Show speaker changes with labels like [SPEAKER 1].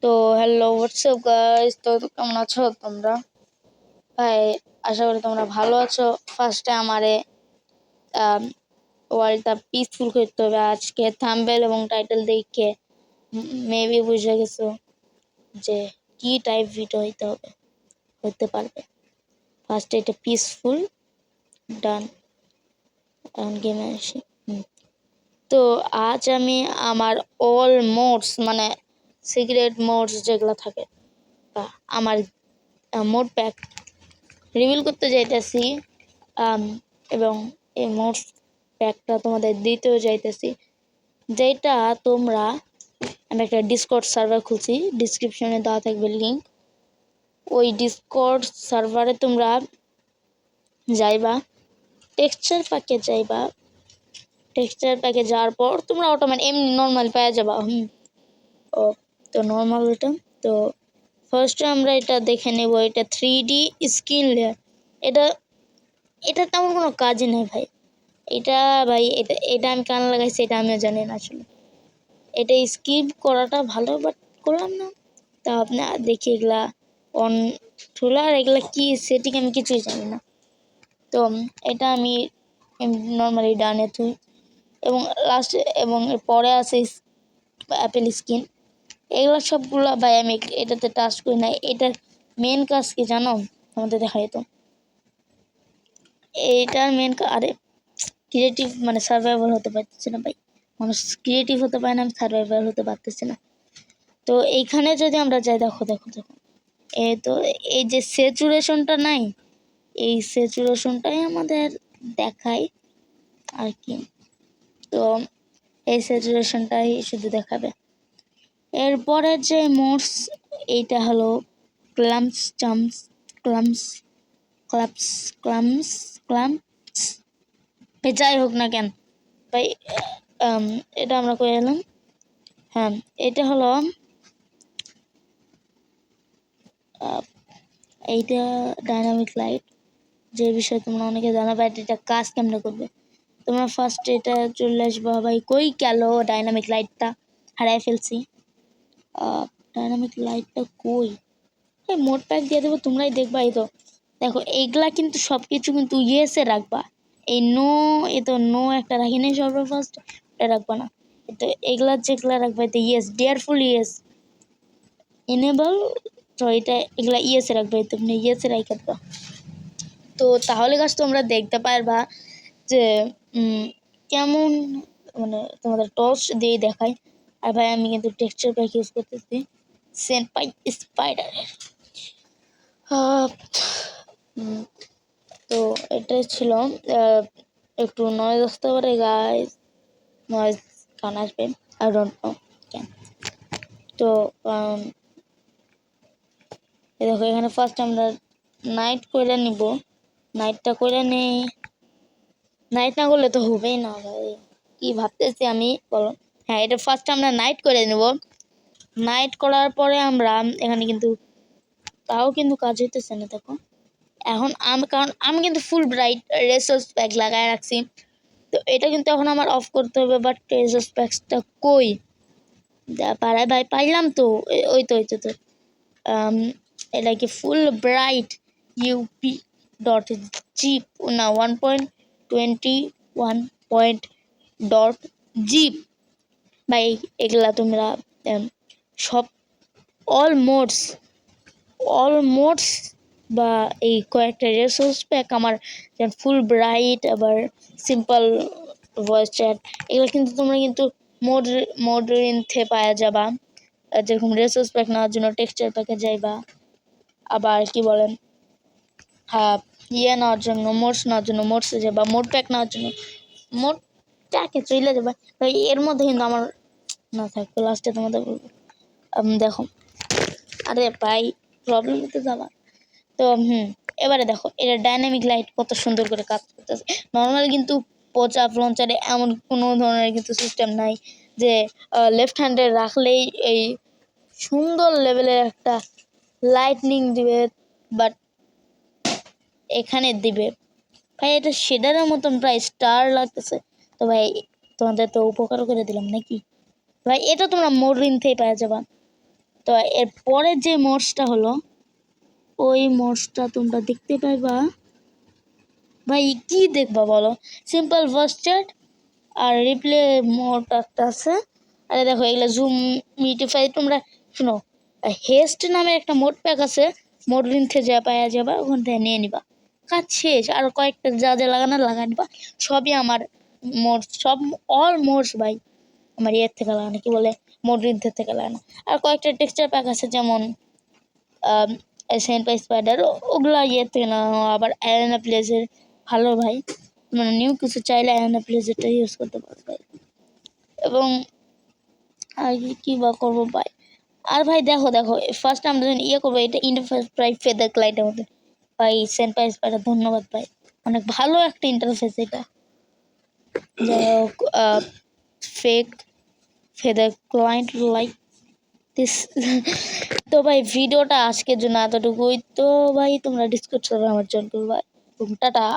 [SPEAKER 1] তো hello WhatsApp guys, তো কেমন আছো তোমরা? ভাই আশা করি তোমরা ভালো আছো। ফার্স্টে আমারে ওয়ার্ল্ডটা পিসফুল করতে হবে। আজকে থাম্বনেল এবং টাইটেল দেখে মেবি বুঝে গেছো যে কি টাইপ ভিডিও হতে পারবে। ফার্স্টে এটা পিসফুল ডান, এখন গেমে আসি। তো আজ আমি আমার অল মোডস মানে সিক্রেট মোডস যেগুলো থাকে বা আমার মোড প্যাক রিভিল করতে যাইতেছি, এবং এই মোডস প্যাকটা তোমাদের দিতেও যাইতেছি, যেটা তোমরা আমি একটা ডিসকর্ড সার্ভার খুলছি, ডিসক্রিপশনে দেওয়া থাকবে লিঙ্ক। ওই ডিসকর্ড সার্ভারে তোমরা যাইবা, টেক্সচার প্যাকে যাইবা, টেক্সচার প্যাকে যাওয়ার পর তোমরা অটোমেটিক এমনি নর্মাল পেয়ে যাবা। ও তো নর্মাল এটা। তো ফার্স্টে আমরা এটা দেখে নেব, এটা 3D স্কিন লেয়ার। এটা এটা তেমন কোনো কাজই নেই ভাই। এটা ভাই এটা এটা আমি কান লাগাইছি, এটা আমিও জানি না আসলে। এটা স্কিপ করাটা ভালো, বাট করলাম না। তা আপনি দেখি এগুলা অন ঠোলার এগুলা কি সেটিং আমি কিছুই জানি না। তো এটা আমি নর্মালি ডানে থুই, এবং লাস্টে এবং পরে আছে অ্যাপেল স্কিন। এগুলো সবগুলো ভাই আমি এটাতে টাচ করি না। এটার মেন কাজ কি জানো? আমাদের দেখা যেত এইটার মেন আরে ক্রিয়েটিভ মানে সার্ভাইভাল হতে পারতেছে না ভাই। মানুষ ক্রিয়েটিভ হতে পারে না, আমি সার্ভাইভাল হতে পারতেছি না। তো এইখানে যদি আমরা যাই, দেখো দেখো দেখো, তো এই যে স্যাচুরেশনটা নাই, এই স্যাচুরেশনটাই আমাদের দেখায় আর কি। তো এই স্যাচুরেশনটাই শুধু দেখাবে। এরপরে যে মোডস, এইটা হলো ক্লাম্পস চাম্পস ক্লাম্পস ক্লাপস ক্লাম্পস ক্লাম্পস, যাই হোক না কেন ভাই, এটা আমরা করে এলাম। হ্যাঁ, এটা হলো এইটা ডাইনামিক লাইট, যে বিষয়ে তোমরা অনেকে জানো, বাট এটা কাজ কেমনে করবে। তোমরা ফার্স্ট এটা চলে আসবা। ভাই কই গেল ডাইনামিক লাইটটা? হারাই ফেলছি। ডাইনামিক লাইটটা কই? এই মোড প্যাক দিয়ে দেবো, তোমরাই দেখবা। এই তো দেখো, এইগুলা কিন্তু সব কিছু কিন্তু ইয়েসে রাখবা। এই নো, এ তো নো একটা রাখি নাই সর্ব ফার্স্ট, এটা রাখবা না। তো এগুলা যেগুলা রাখবা এতে ইয়েস, ডিয়ারফুল ইয়েস এনেবল। তো এটা এগুলা ইয়েসে রাখবে, তুমি ইয়েসে রাখা দাও। তো তাহলে গাছ তোমরা দেখতে পারবা যে কেমন মানে তোমাদের টর্চ দিয়ে দেখায়। আর ভাই আমি কিন্তু টেক্সচার প্যাক ইউজ করতেছি সেনপাই স্পাইডারের। তো এটাই ছিল। একটু নয়েজ আসতে পারে গাইস, নয়েজ কান আসবে, আই ডোন্ট নো কেন। তো দেখো এখানে ফার্স্ট আমরা নাইট করে নিব, নাইটটা করে নেই। নাইট না করলে তো হবেই না ভাই, কি ভাবতেছি আমি বলো। হ্যাঁ, এটা ফার্স্ট আমরা নাইট করে নেব। নাইট করার পরে আমরা এখানে কিন্তু তাও কিন্তু কাজ হইতেছে না। দেখো এখন কারণ আমি কিন্তু ফুল ব্রাইট রেসোর্স প্যাক লাগায় রাখছি, তো এটা কিন্তু এখন আমার অফ করতে হবে। বাট রেসোর্স প্যাকটা কই? পারাই ভাই পাইলাম তো, ওই তো তো এটা কি ফুল ব্রাইট ইউপি ডট জিপ না 1.21 ডট জিপ ভাই। এগুলা তোমরা সব অল মোডস বা এই কয়েকটা রিসোর্স প্যাক আমার, যেমন ফুল ব্রাইট, আবার সিম্পল ভয়েস চ্যাট, এগুলো কিন্তু তোমরা কিন্তু মোডরিনথে পাওয়া যাবা। যেরকম রিসোর্স প্যাক নেওয়ার জন্য টেক্সচার প্যাকে যাইবা, আবার কি বলেন ইয়ে নেওয়ার জন্য মোডস নেওয়ার জন্য মোডসে যাবা, মোড প্যাক নেওয়ার জন্য মোড প্যাকে চলে যাবা। ভাই এর মধ্যে কিন্তু আমার না থাকবে, লাস্টে তোমাদের বলবো। দেখো আরে ভাই প্রবলেম হতে যাবা। তো এবারে দেখো এটা ডাইনামিক লাইট কত সুন্দর করে কাজ করতেছে। নর্মাল কিন্তু পচা লঞ্চারে এমন কোনো ধরনের কিন্তু সিস্টেম নাই যে লেফট হ্যান্ডে রাখলেই এই সুন্দর লেভেলের একটা লাইটনিং দিবে, বাট এখানে দিবে ভাই এটা শেডারের মতন প্রায় স্টার লাগতেছে। তো ভাই তোমাদের তো উপকার করে দিলাম নাকি ভাই, এটা তোমরা মোডরিন থেকে পেয়ে যাবা। তো এরপরে যে মোডসটা হলো ওই মোডসটা তোমরা দেখতে পাইবা। ভাই কি দেখবা বলো, সিম্পল ভয়েস চ্যাট আর রিপ্লে মোড একটা আছে। আরে দেখো এগুলো জুম মিটিফাই, তোমরা শুনো হেস্ট নামে একটা মোড প্যাক আছে, মোড লিঙ্কে যা পাওয়া যাবে ওখান থেকে নিয়ে নিবা, কাজ শেষ। আর কয়েকটা যা যা লাগা নিবা, সবই আমার মোড, সব অল মোডস ভাই আমার ইয়ের থেকে লাগানো, কি বলে মোড লিঙ্কের থেকে লাগানো। আর কয়েকটা টেক্সচার প্যাক আছে যেমন সেন্ট স্পাইডার, ওগুলা ইয়ের থেকে লাগানো। আবার অ্যারেনা প্লেসের ভালো ভাই, মানে নিউ কিছু চাইলে অ্যারেনা প্লেসেরটা ইউজ করতে পারো ভাই। এবং আর কি বা করবো ভাই। আর ভাই দেখো ফার্স্ট আমরা যখন ইয়ে করবো, এটা ইন্টারফেস প্রায় ফেদার ক্লাইটের মধ্যে ভাই। সেন্ট স্পাইডার ধন্যবাদ ভাই, অনেক ভালো একটা ইন্টারফেস এটা। যাই হোক fake feather client like this. তো ভাই ভিডিওটা আজকের জন্য এতটুকুই। তো ভাই তোমরা ডিসকাস করবে আমার জন্য ভাই, টাটা।